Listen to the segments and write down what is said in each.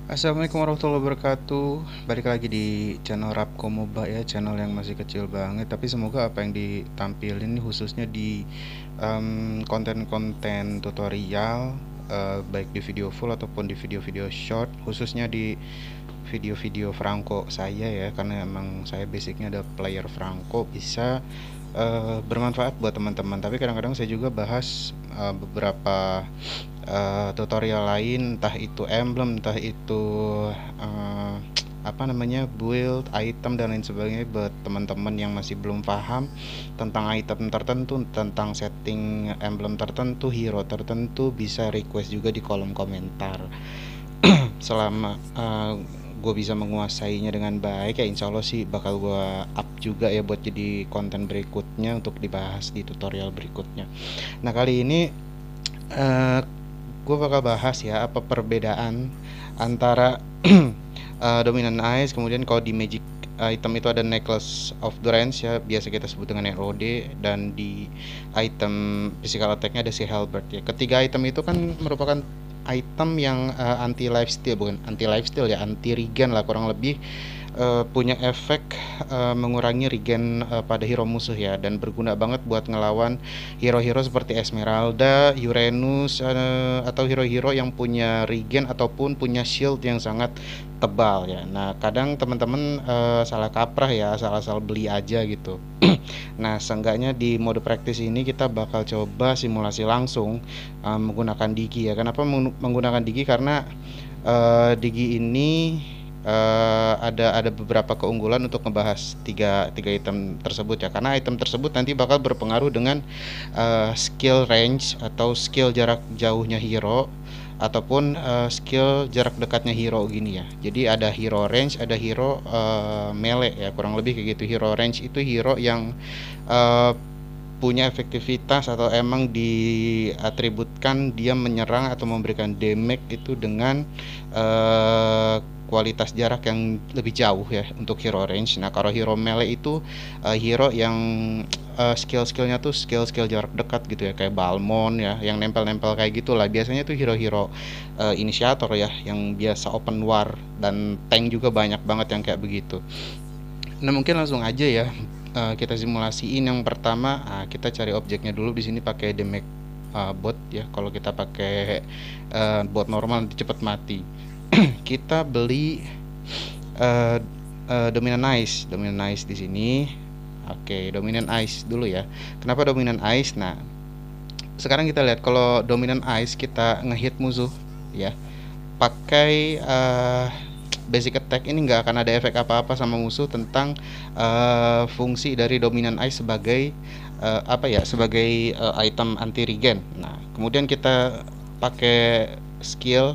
Assalamualaikum warahmatullahi wabarakatuh. Balik lagi di channel Rapko Moba ya, channel yang masih kecil banget. Tapi semoga apa yang ditampilin ini khususnya di konten-konten tutorial, baik di video full ataupun di video-video short, khususnya di video-video Franco saya ya, karena emang saya basicnya ada player Franco, bisa bermanfaat buat teman-teman. Tapi kadang-kadang saya juga bahas beberapa tutorial lain, entah itu emblem, entah itu uh, apa namanya, build item dan lain sebagainya, buat teman-teman yang masih belum paham tentang item tertentu, tentang setting emblem tertentu, hero tertentu, bisa request juga di kolom komentar. Selama gue bisa menguasainya dengan baik ya, insya Allah sih bakal gue up juga ya buat jadi konten berikutnya untuk dibahas di tutorial berikutnya. Nah, kali ini uh, gue bakal bahas ya apa perbedaan antara dominant eyes, kemudian kalau di magic item itu ada necklace of the range ya, biasa kita sebut dengan ROD, dan di item physical attack-nya ada si halberd ya. Ketiga item itu kan merupakan item yang anti lifesteal, bukan anti lifesteal ya, anti regen lah kurang lebih, punya efek mengurangi regen pada hero musuh ya, dan berguna banget buat ngelawan hero-hero seperti Esmeralda, Uranus, atau hero-hero yang punya regen ataupun punya shield yang sangat tebal ya. Nah, kadang teman-teman salah kaprah ya, asal-asal beli aja gitu. Nah, seenggaknya di mode praktis ini kita bakal coba simulasi langsung menggunakan Digi ya. Kenapa menggunakan Digi? Karena Digi ini ada beberapa keunggulan untuk membahas tiga item tersebut ya, karena item tersebut nanti bakal berpengaruh dengan skill range atau skill jarak jauhnya hero ataupun skill jarak dekatnya hero gini ya. Jadi ada hero range, ada hero melee ya, kurang lebih kayak gitu. Hero range itu hero yang uh, punya efektivitas atau emang diatributkan dia menyerang atau memberikan damage itu dengan kualitas jarak yang lebih jauh ya untuk hero range. Nah, kalau hero melee itu hero yang skill-skillnya tuh skill-skill jarak dekat gitu ya, kayak Balmon ya, yang nempel-nempel kayak gitulah. Biasanya tuh hero-hero inisiator ya, yang biasa open war, dan tank juga banyak banget yang kayak begitu. Nah, mungkin langsung aja ya, kita simulasiin. Yang pertama, kita cari objeknya dulu. Di sini pakai damage bot ya. Kalau kita pakai bot normal nanti cepet mati. Kita beli uh, dominant ice di sini. Oke, dominant ice dulu ya. Kenapa dominant ice? Nah, sekarang kita lihat kalau dominant ice kita ngehit musuh ya, pakai basic attack, ini nggak akan ada efek apa-apa sama musuh tentang fungsi dari dominant ice sebagai apa ya, sebagai item anti regen. Nah, kemudian kita pakai skill,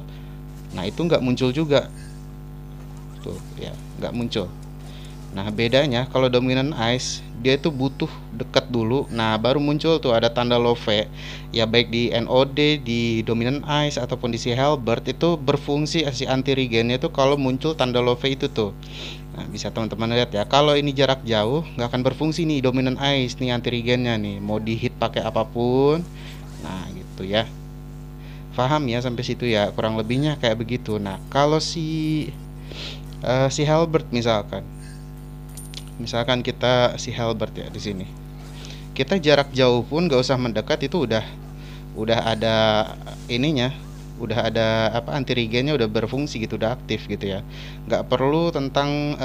nah itu nggak muncul juga tuh ya, nggak muncul. Nah, bedanya kalau dominant ice dia itu butuh dekat dulu, nah baru muncul tuh ada tanda love ya, baik di NOD, di dominant ice ataupun di si halberd itu berfungsi si anti regennya itu kalau muncul tanda love itu tuh. Nah, bisa teman-teman lihat ya, kalau ini jarak jauh nggak akan berfungsi nih dominant ice nih, anti regennya nih, mau di hit pakai apapun. Nah, gitu ya. Paham ya sampai situ ya, kurang lebihnya kayak begitu. Nah, kalau si halberd misalkan kita si halberd ya, di sini kita jarak jauh pun gak usah mendekat, itu udah ada ininya, udah ada apa, anti regennya udah berfungsi gitu, udah aktif gitu ya. Nggak perlu tentang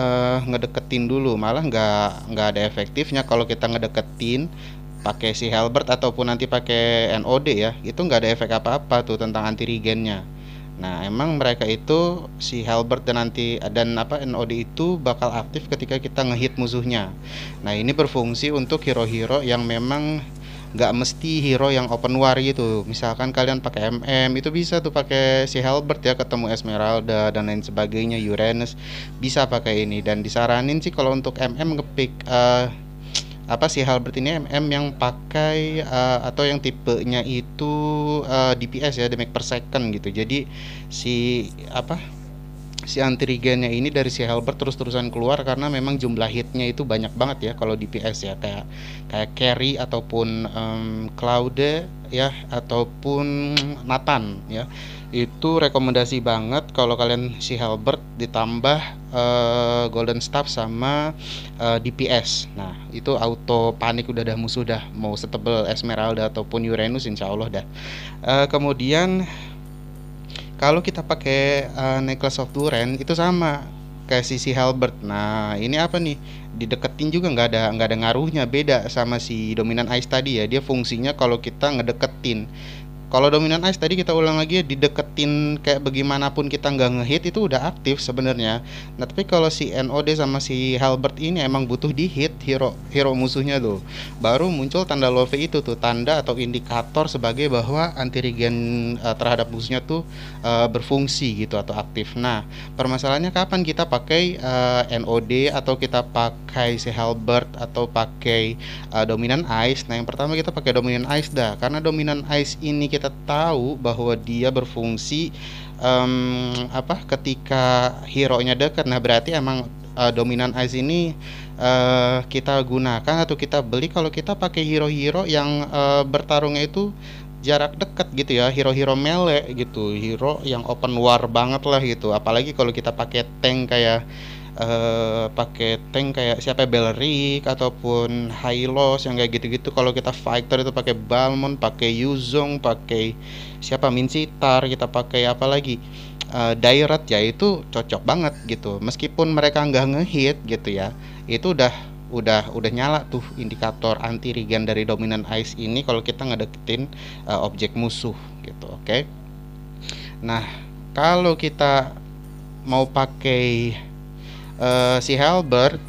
ngedeketin dulu, malah nggak ada efektifnya kalau kita ngedeketin pakai si halberd ataupun nanti pakai NOD ya, itu nggak ada efek apa-apa tuh tentang anti regennya. Nah, emang mereka itu si halberd dan apa NOD itu bakal aktif ketika kita ngehit musuhnya. Nah, ini berfungsi untuk hero-hero yang memang nggak mesti hero yang open war gitu. Misalkan kalian pakai MM, itu bisa tuh pakai si halberd ya, ketemu Esmeralda dan lain sebagainya, Uranus, bisa pakai ini. Dan disaranin sih kalau untuk MM ngepick apa sih halberd ini MM yang pakai atau yang tipenya itu DPS ya, damage per second gitu. Jadi si apa si anti regennya ini dari si Halberd terus-terusan keluar karena memang jumlah hitnya itu banyak banget ya kalau di PS ya, kayak Carry ataupun Claude ya, ataupun Nathan ya. Itu rekomendasi banget kalau kalian si Halberd ditambah Golden Staff sama DPS. Nah, itu auto panik udah musuh dah, mau setebel Esmeralda ataupun Uranus insya Allah dah. Kemudian kalau kita pakai Necklace of Duren itu sama kayak si Halberd. Nah, ini apa nih? Dideketin juga nggak ada ngaruhnya, beda sama si Dominant Ice tadi ya. Dia fungsinya kalau kita ngedeketin. Kalau Dominant Ice tadi kita ulang lagi ya, dideketin kayak bagaimanapun kita nggak ngehit itu udah aktif sebenarnya. Nah tapi kalau si NOD sama si Halberd ini emang butuh di hit hero musuhnya tuh, baru muncul tanda love itu tuh, tanda atau indikator sebagai bahwa anti regen terhadap musuhnya tuh berfungsi gitu atau aktif. Nah permasalahannya kapan kita pakai NOD atau kita pakai si Halberd atau pakai Dominant Ice. Nah yang pertama kita pakai Dominant Ice dah, karena Dominant Ice ini kita tahu bahwa dia berfungsi ketika hero nya dekat. Nah berarti emang Dominant Ice ini kita gunakan atau kita beli kalau kita pakai hero-hero yang bertarungnya itu jarak dekat gitu ya, hero-hero melee gitu, hero yang open war banget lah gitu. Apalagi kalau kita pakai tank kayak siapa, Beleric ataupun Hylos yang kayak gitu-gitu. Kalau kita fighter itu pakai Balmond, pakai Yuzong, pakai siapa, Mincitar, kita pakai apa lagi, Dairat ya, itu cocok banget gitu. Meskipun mereka nggak ngehit gitu ya, itu udah nyala tuh indikator anti regen dari Dominant Ice ini kalau kita ngedeketin objek musuh gitu. Oke. Nah kalau kita mau pakai si Halberd,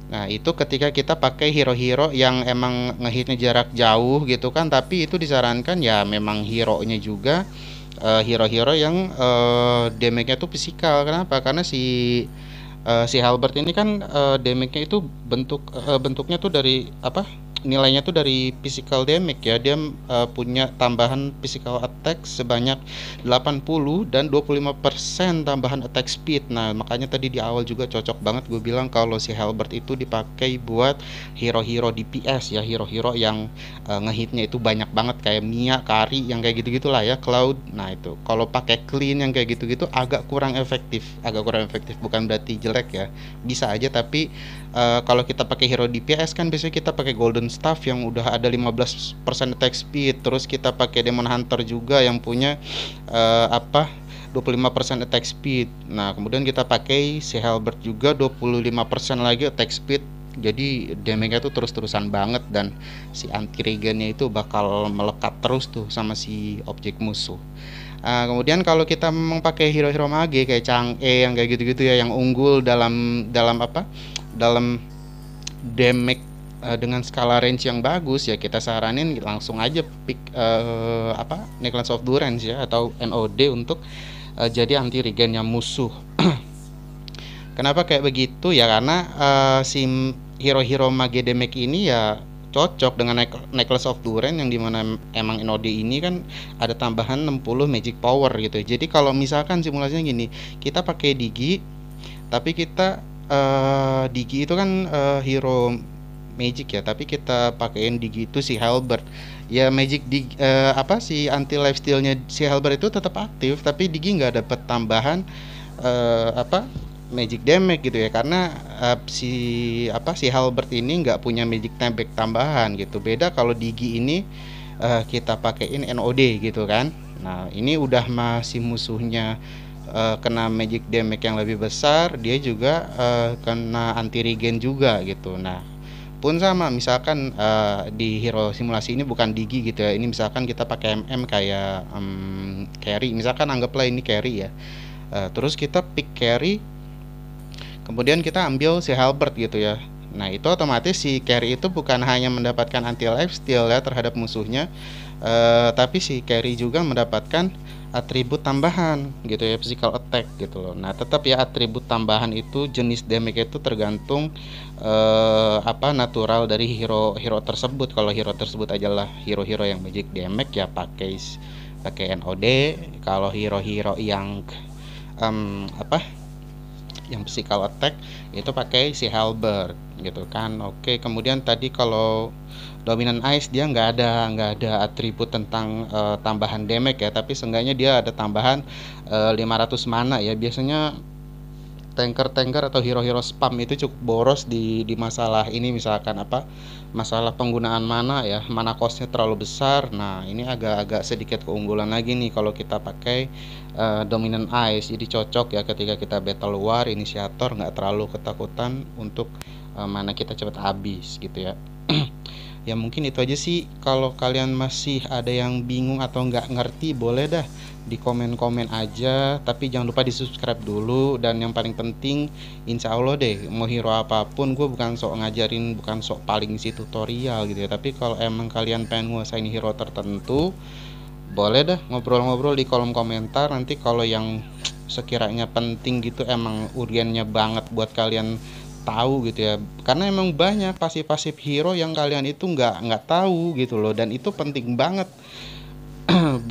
nah itu ketika kita pakai hero-hero yang emang ngehitnya jarak jauh gitu kan, tapi itu disarankan ya memang hero-nya juga hero-hero yang damage-nya tuh fisikal. Kenapa? Karena si Halberd ini kan damage-nya itu bentuknya tuh dari apa? Nilainya tuh dari physical damage ya. Dia punya tambahan physical attack sebanyak 80 dan 25% tambahan attack speed. Nah, makanya tadi di awal juga cocok banget gue bilang kalau si Halberd itu dipakai buat hero-hero DPS ya, hero-hero yang ngehitnya itu banyak banget kayak Mia, Kari yang kayak gitu-gitulah ya, Cloud. Nah, itu kalau pakai clean yang kayak gitu-gitu agak kurang efektif. Bukan berarti jelek ya. Bisa aja, tapi kalau kita pakai hero DPS kan biasanya kita pakai Golden Staff yang udah ada 15% attack speed, terus kita pakai Demon Hunter juga yang punya 25% attack speed. Nah, kemudian kita pakai si Halberd juga 25% lagi attack speed. Jadi damage-nya tuh terus-terusan banget dan si anti regennya itu bakal melekat terus tuh sama si objek musuh. Kemudian kalau kita memang pakai hero-hero mage kayak Chang'e yang kayak gitu-gitu ya, yang unggul dalam damage dengan skala range yang bagus ya, kita saranin langsung aja pick Necklace of Duren ya atau NOD untuk jadi anti regennya musuh. Kenapa kayak begitu ya, karena si hero-hero mage damage ini ya cocok dengan Necklace of Duren yang dimana emang NOD ini kan ada tambahan 60 magic power gitu. Jadi kalau misalkan simulasinya gini, kita pakai Digi tapi kita Digi itu kan hero magic ya, tapi kita pakein Digi itu si Halberd ya, magic si anti lifestealnya si Halberd itu tetap aktif, tapi Digi nggak dapet tambahan magic damage gitu ya, karena si Halberd ini nggak punya magic damage tambahan gitu. Beda kalau Digi ini kita pakein NOD gitu kan. Nah ini udah masih musuhnya kena magic damage yang lebih besar, dia juga kena anti regen juga gitu. Nah pun sama, misalkan di hero simulasi ini bukan Digi gitu ya, ini misalkan kita pakai MM kayak carry, misalkan anggaplah ini carry ya, terus kita pick carry, kemudian kita ambil si Halberd gitu ya. Nah itu otomatis si carry itu bukan hanya mendapatkan anti lifesteal ya terhadap musuhnya, tapi si carry juga mendapatkan atribut tambahan gitu ya, physical attack gitu loh. Nah tetap ya atribut tambahan itu jenis damage itu tergantung natural dari hero tersebut. Kalau hero tersebut adalah hero yang magic damage ya pakai NOD. Kalau hero yang apa yang physical attack itu pakai si Halberd gitu kan. Oke, kemudian tadi kalau dominant ice dia nggak ada atribut tentang tambahan damage ya, tapi seenggaknya dia ada tambahan 500 mana ya. Biasanya tanker-tanker atau hero-hero spam itu cukup boros di masalah ini, misalkan masalah penggunaan mana ya, mana costnya terlalu besar. Nah ini agak-agak sedikit keunggulan lagi nih kalau kita pakai dominant ice. Jadi cocok ya ketika kita battle war inisiator, nggak terlalu ketakutan untuk mana kita cepat habis gitu ya. Ya mungkin itu aja sih. Kalau kalian masih ada yang bingung atau nggak ngerti, boleh dah di komen-komen aja, tapi jangan lupa di subscribe dulu. Dan yang paling penting, insya Allah deh, mau hero apapun, gue bukan sok ngajarin, bukan sok paling isi tutorial gitu ya, tapi kalau emang kalian pengen nguasain hero tertentu, boleh dah ngobrol-ngobrol di kolom komentar. Nanti kalau yang sekiranya penting gitu, emang urgennya banget buat kalian tahu gitu ya, karena emang banyak pasif-pasif hero yang kalian itu nggak tahu gitu loh, dan itu penting banget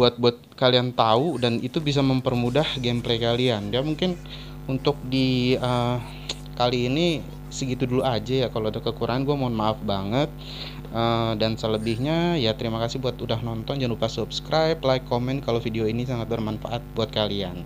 buat kalian tahu, dan itu bisa mempermudah gameplay kalian ya. Mungkin untuk di kali ini segitu dulu aja ya. Kalau ada kekurangan gue mohon maaf banget. Dan selebihnya ya terima kasih buat udah nonton. Jangan lupa subscribe, like, komen kalau video ini sangat bermanfaat buat kalian.